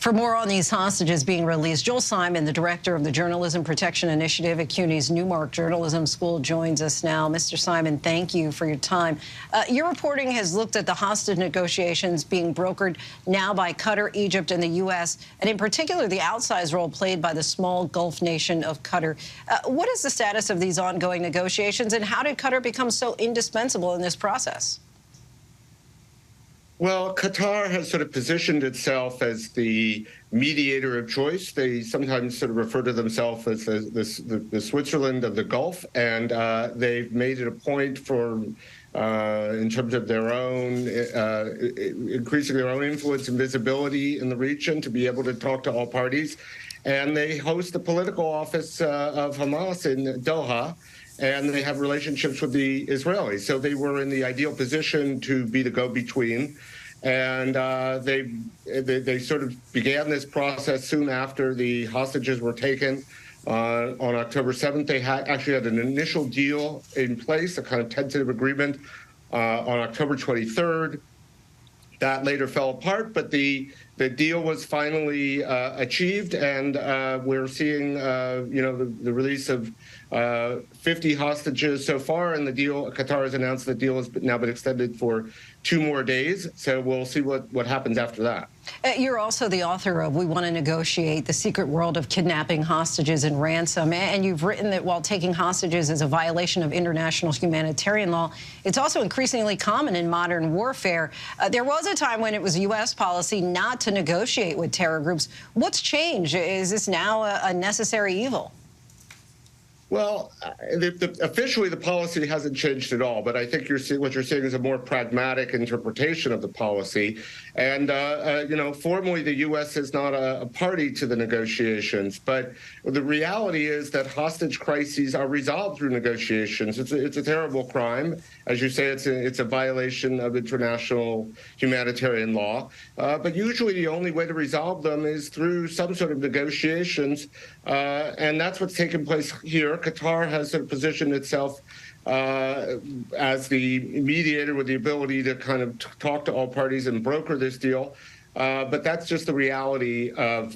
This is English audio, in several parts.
For more on these hostages being released, Joel Simon, the director of the Journalism Protection Initiative at CUNY's Newmark Journalism School, joins us now. Mr. Simon, thank you for your time. Your reporting has looked at the hostage negotiations being brokered now by Qatar, Egypt, and the U.S., and in particular, the outsized role played by the small Gulf nation of Qatar. What is the status of these ongoing negotiations, and how did Qatar become so indispensable in this process? Well, Qatar has sort of positioned itself as the mediator of choice. They sometimes sort of refer to themselves as the Switzerland of the Gulf, and they've made it a point for, in terms of their own, increasing their own influence and visibility in the region, to be able to talk to all parties. And they host the political office of Hamas in Doha, and they have relationships with the Israelis. So they were in the ideal position to be the go-between. And they sort of began this process soon after the hostages were taken. On October 7th, they actually had an initial deal in place, a kind of tentative agreement on October 23rd. That later fell apart, but the deal was finally achieved, and we're seeing, the release of 50 hostages so far, and the deal, Qatar has announced the deal has now been extended for 2 more days, so we'll see what happens after that. You're also the author of We Want to Negotiate, The Secret World of Kidnapping, Hostages, and Ransom, and you've written that while taking hostages is a violation of international humanitarian law, it's also increasingly common in modern warfare. There was a time when it was U.S. policy not to negotiate with terror groups. What's changed? Is this now a necessary evil? Well, officially the policy hasn't changed at all, but I think what you're seeing is a more pragmatic interpretation of the policy. And, formally the U.S. is not a party to the negotiations, but the reality is that hostage crises are resolved through negotiations. It's a terrible crime. As you say, it's a violation of international humanitarian law. But usually the only way to resolve them is through some sort of negotiations, and that's what's taken place here. Qatar has sort of positioned itself as the mediator with the ability to kind of talk to all parties and broker this deal. But that's just the reality of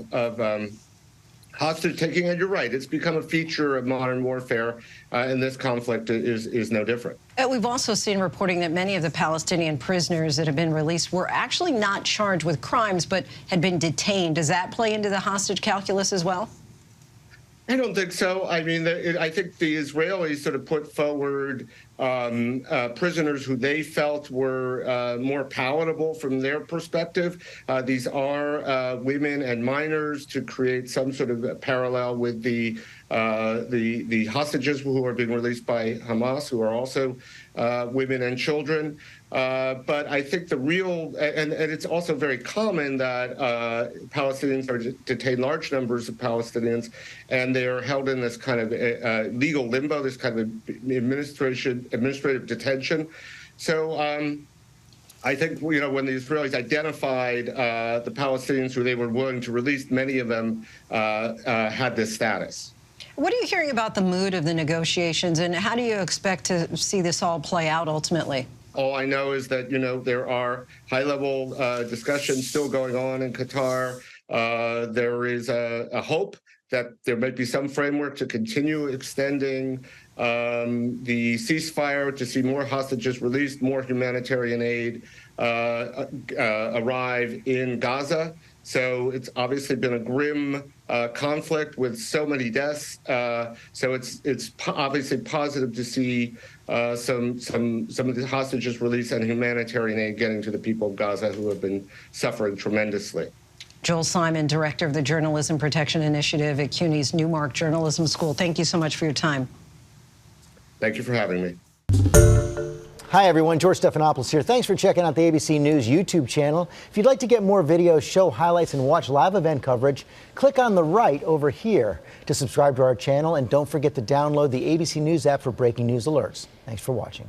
hostage taking. And you're right, it's become a feature of modern warfare, and this conflict is no different. We've also seen reporting that many of the Palestinian prisoners that have been released were actually not charged with crimes, but had been detained. Does that play into the hostage calculus as well? I don't think so. I mean, I think the Israelis sort of put forward prisoners who they felt were more palatable from their perspective. These are women and minors, to create some sort of parallel with the hostages who are being released by Hamas, who are also women and children. But I think the real, and it's also very common that Palestinians are detained, large numbers of Palestinians, and they're held in this kind of legal limbo, this kind of administrative detention. So I think, when the Israelis identified the Palestinians who they were willing to release, many of them had this status. What are you hearing about the mood of the negotiations, and how do you expect to see this all play out ultimately? All I know is that, there are high-level discussions still going on in Qatar. There is a hope that there might be some framework to continue extending the ceasefire, to see more hostages released, more humanitarian aid arrive in Gaza. So it's obviously been a grim conflict with so many deaths. So it's obviously positive to see some of the hostages released and humanitarian aid getting to the people of Gaza who have been suffering tremendously. Joel Simon, director of the Journalism Protection Initiative at CUNY's Newmark Journalism School. Thank you so much for your time. Thank you for having me. Hi, everyone. George Stephanopoulos here. Thanks for checking out the ABC News YouTube channel. If you'd like to get more videos, show highlights, and watch live event coverage, click on the right over here to subscribe to our channel. And don't forget to download the ABC News app for breaking news alerts. Thanks for watching.